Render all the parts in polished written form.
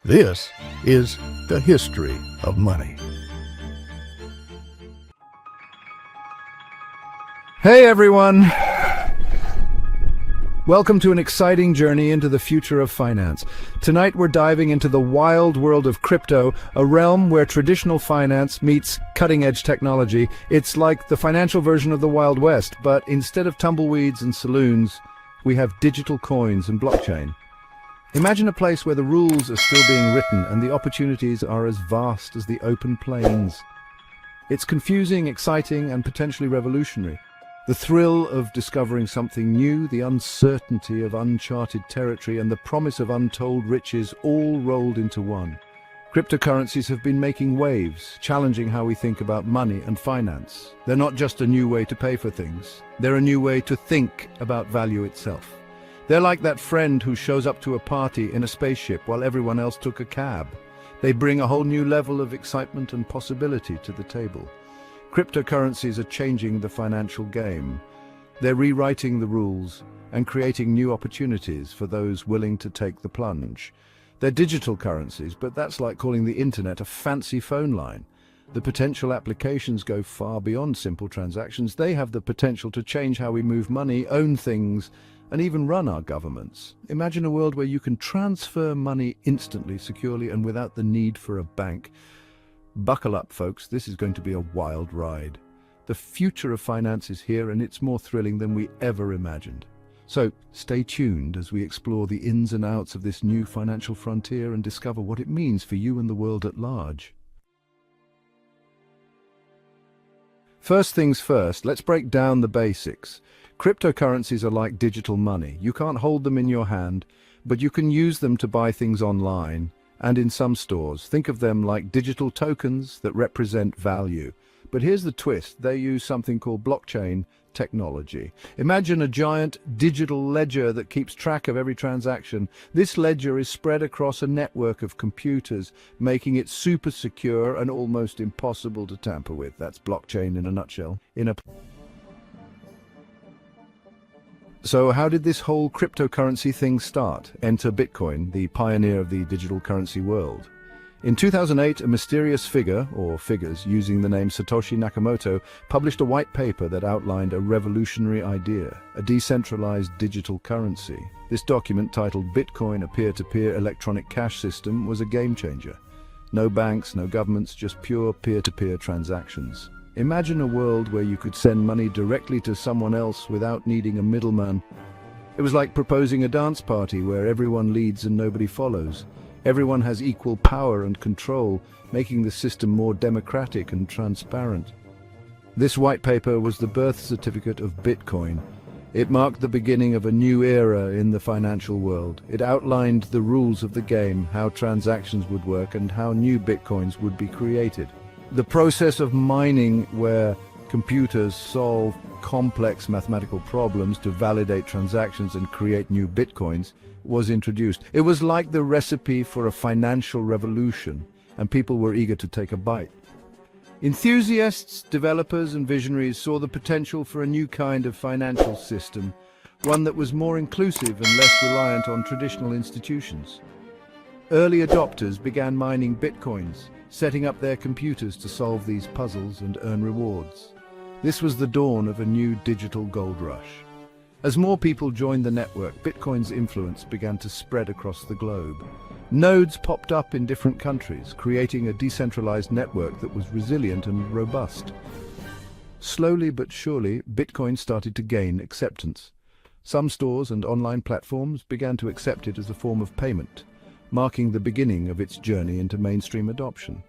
This is the history of money. Hey everyone! Welcome to an exciting journey into the future of finance. Tonight we're diving into the wild world of crypto, a realm where traditional finance meets cutting-edge technology. It's like the financial version of the Wild West, but instead of tumbleweeds and saloons, we have digital coins and blockchain. Imagine a place where the rules are still being written and the opportunities are as vast as the open plains. It's confusing, exciting, and potentially revolutionary. The thrill of discovering something new, the uncertainty of uncharted territory, and the promise of untold riches all rolled into one. Cryptocurrencies have been making waves, challenging how we think about money and finance. They're not just a new way to pay for things. They're a new way to think about value itself. They're like that friend who shows up to a party in a spaceship while everyone else took a cab. They bring a whole new level of excitement and possibility to the table. Cryptocurrencies are changing the financial game. They're rewriting the rules and creating new opportunities for those willing to take the plunge. They're digital currencies, but that's like calling the internet a fancy phone line. The potential applications go far beyond simple transactions. They have the potential to change how we move money, own things, and even run our governments. Imagine a world where you can transfer money instantly, securely, and without the need for a bank. Buckle up, folks. This is going to be a wild ride. The future of finance is here, and it's more thrilling than we ever imagined. So stay tuned as we explore the ins and outs of this new financial frontier and discover what it means for you and the world at large. First things first, let's break down the basics. Cryptocurrencies are like digital money. You can't hold them in your hand, but you can use them to buy things online and in some stores. Think of them like digital tokens that represent value. But here's the twist. They use something called blockchain technology. Imagine a giant digital ledger that keeps track of every transaction. This ledger is spread across a network of computers, making it super secure and almost impossible to tamper with. That's blockchain in a nutshell. So how did this whole cryptocurrency thing start? Enter Bitcoin, the pioneer of the digital currency world. In 2008, a mysterious figure, or figures, using the name Satoshi Nakamoto, published a white paper that outlined a revolutionary idea, a decentralized digital currency. This document, titled Bitcoin, a peer-to-peer electronic cash system, was a game-changer. No banks, no governments, just pure peer-to-peer transactions. Imagine a world where you could send money directly to someone else without needing a middleman. It was like proposing a dance party where everyone leads and nobody follows. Everyone has equal power and control, making the system more democratic and transparent. This white paper was the birth certificate of Bitcoin. It marked the beginning of a new era in the financial world. It outlined the rules of the game, how transactions would work, and how new Bitcoins would be created. The process of mining, where computers solve complex mathematical problems to validate transactions and create new bitcoins, was introduced. It was like the recipe for a financial revolution, and people were eager to take a bite. Enthusiasts, developers, and visionaries saw the potential for a new kind of financial system, one that was more inclusive and less reliant on traditional institutions. Early adopters began mining bitcoins, setting up their computers to solve these puzzles and earn rewards. This was the dawn of a new digital gold rush. As more people joined the network, Bitcoin's influence began to spread across the globe. Nodes popped up in different countries, creating a decentralized network that was resilient and robust. Slowly but surely, Bitcoin started to gain acceptance. Some stores and online platforms began to accept it as a form of payment, marking the beginning of its journey into mainstream adoption.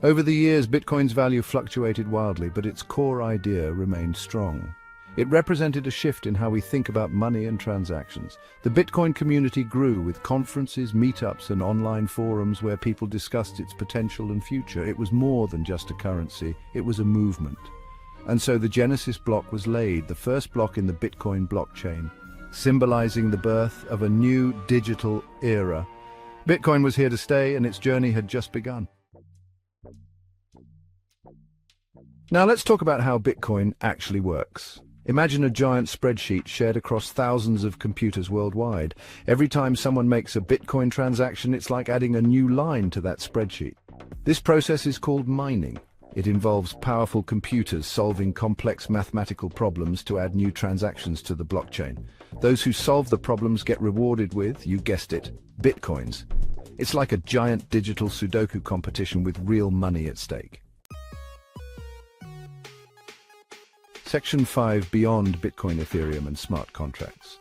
Over the years, Bitcoin's value fluctuated wildly, but its core idea remained strong. It represented a shift in how we think about money and transactions. The Bitcoin community grew with conferences, meetups, and online forums where people discussed its potential and future. It was more than just a currency, it was a movement. And so the Genesis block was laid, the first block in the Bitcoin blockchain, symbolizing the birth of a new digital era. Bitcoin was here to stay, and its journey had just begun. Now let's talk about how Bitcoin actually works. Imagine a giant spreadsheet shared across thousands of computers worldwide. Every time someone makes a Bitcoin transaction, it's like adding a new line to that spreadsheet. This process is called mining. It involves powerful computers solving complex mathematical problems to add new transactions to the blockchain. Those who solve the problems get rewarded with, you guessed it, Bitcoins. It's like a giant digital Sudoku competition with real money at stake. Section 5. Beyond Bitcoin, Ethereum and smart contracts.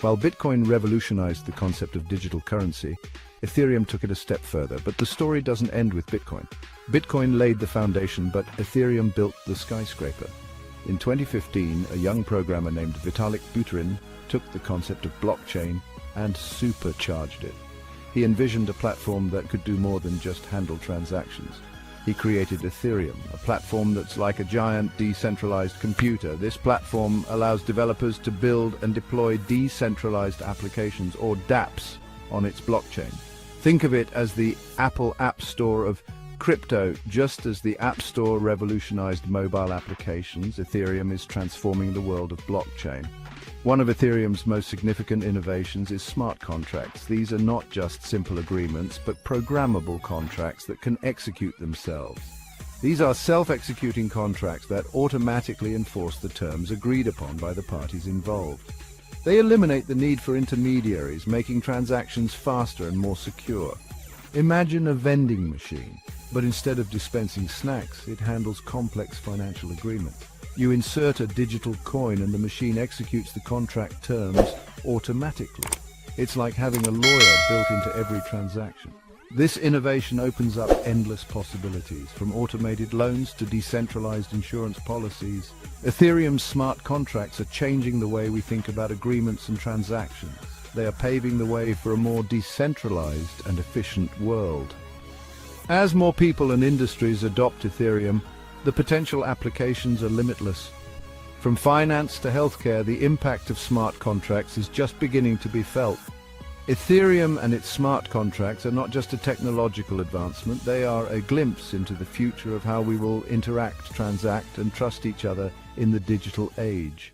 While Bitcoin revolutionized the concept of digital currency, Ethereum took it a step further, but the story doesn't end with Bitcoin. Bitcoin laid the foundation, but Ethereum built the skyscraper. In 2015, a young programmer named Vitalik Buterin took the concept of blockchain and supercharged it. He envisioned a platform that could do more than just handle transactions. He created Ethereum, a platform that's like a giant decentralized computer. This platform allows developers to build and deploy decentralized applications, or dApps, on its blockchain. Think of it as the Apple App Store of crypto. Just as the App Store revolutionized mobile applications, Ethereum is transforming the world of blockchain. One of Ethereum's most significant innovations is smart contracts. These are not just simple agreements, but programmable contracts that can execute themselves. These are self-executing contracts that automatically enforce the terms agreed upon by the parties involved. They eliminate the need for intermediaries, making transactions faster and more secure. Imagine a vending machine, but instead of dispensing snacks, it handles complex financial agreements. You insert a digital coin and the machine executes the contract terms automatically. It's like having a lawyer built into every transaction. This innovation opens up endless possibilities, from automated loans to decentralized insurance policies. Ethereum's smart contracts are changing the way we think about agreements and transactions. They are paving the way for a more decentralized and efficient world. As more people and industries adopt Ethereum, the potential applications are limitless. From finance to healthcare, the impact of smart contracts is just beginning to be felt. Ethereum and its smart contracts are not just a technological advancement, they are a glimpse into the future of how we will interact, transact, and trust each other in the digital age.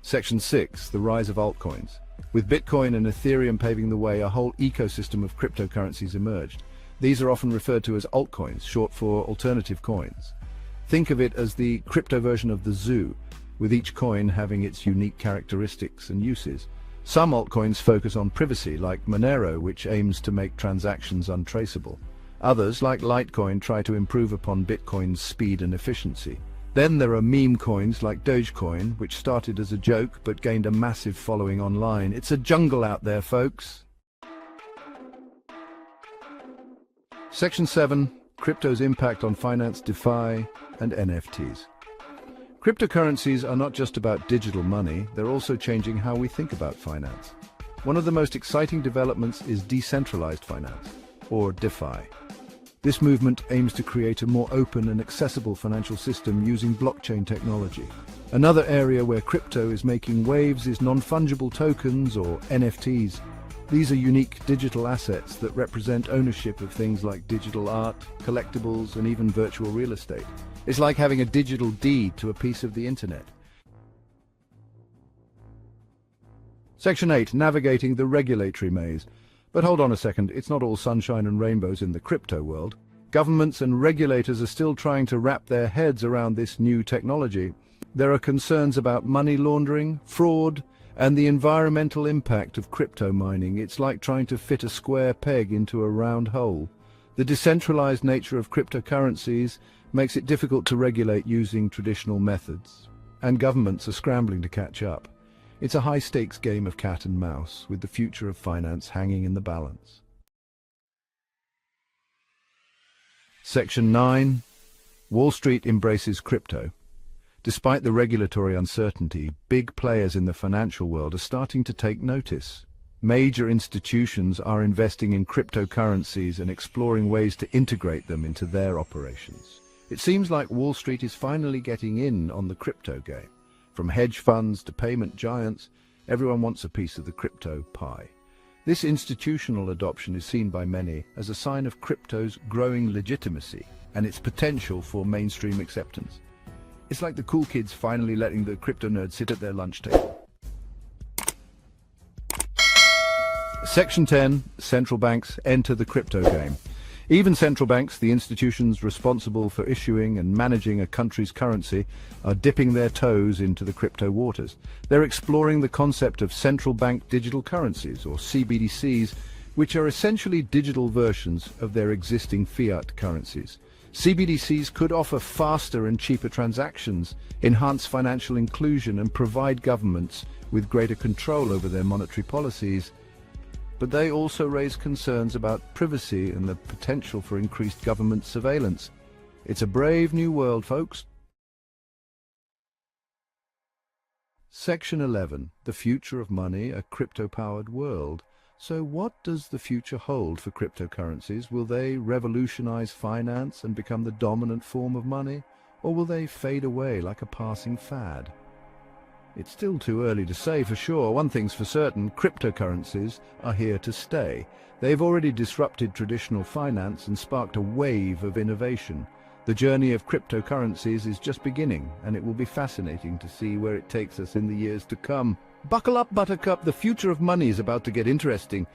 Section 6. The rise of altcoins. With Bitcoin and Ethereum paving the way, a whole ecosystem of cryptocurrencies emerged. These are often referred to as altcoins, short for alternative coins. Think of it as the crypto version of the zoo, with each coin having its unique characteristics and uses. Some altcoins focus on privacy, like Monero, which aims to make transactions untraceable. Others, like Litecoin, try to improve upon Bitcoin's speed and efficiency. Then there are meme coins like Dogecoin, which started as a joke but gained a massive following online. It's a jungle out there, folks. Section 7. Crypto's impact on finance, DeFi, and NFTs. Cryptocurrencies are not just about digital money, they're also changing how we think about finance. One of the most exciting developments is decentralized finance, or DeFi. This movement aims to create a more open and accessible financial system using blockchain technology. Another area where crypto is making waves is non-fungible tokens, or NFTs. These are unique digital assets that represent ownership of things like digital art, collectibles, and even virtual real estate. It's like having a digital deed to a piece of the internet. Section 8. Navigating the regulatory maze. But hold on a second, it's not all sunshine and rainbows in the crypto world. Governments and regulators are still trying to wrap their heads around this new technology. There are concerns about money laundering, fraud, and the environmental impact of crypto mining. It's like trying to fit a square peg into a round hole. The decentralized nature of cryptocurrencies makes it difficult to regulate using traditional methods, and governments are scrambling to catch up. It's a high-stakes game of cat and mouse, with the future of finance hanging in the balance. Section 9. Wall Street embraces crypto. Despite the regulatory uncertainty, big players in the financial world are starting to take notice. Major institutions are investing in cryptocurrencies and exploring ways to integrate them into their operations. It seems like Wall Street is finally getting in on the crypto game. From hedge funds to payment giants, everyone wants a piece of the crypto pie. This institutional adoption is seen by many as a sign of crypto's growing legitimacy and its potential for mainstream acceptance. It's like the cool kids finally letting the crypto nerds sit at their lunch table. Section 10. Central banks enter the crypto game. Even central banks, the institutions responsible for issuing and managing a country's currency, are dipping their toes into the crypto waters. They're exploring the concept of central bank digital currencies, or CBDCs, which are essentially digital versions of their existing fiat currencies. CBDCs could offer faster and cheaper transactions, enhance financial inclusion, and provide governments with greater control over their monetary policies. But they also raise concerns about privacy and the potential for increased government surveillance. It's a brave new world, folks. Section 11. The future of money, a crypto-powered world. So what does the future hold for cryptocurrencies? Will they revolutionize finance and become the dominant form of money? Or will they fade away like a passing fad? It's still too early to say for sure. One thing's for certain, cryptocurrencies are here to stay. They've already disrupted traditional finance and sparked a wave of innovation. The journey of cryptocurrencies is just beginning, and it will be fascinating to see where it takes us in the years to come. Buckle up, Buttercup, the future of money is about to get interesting.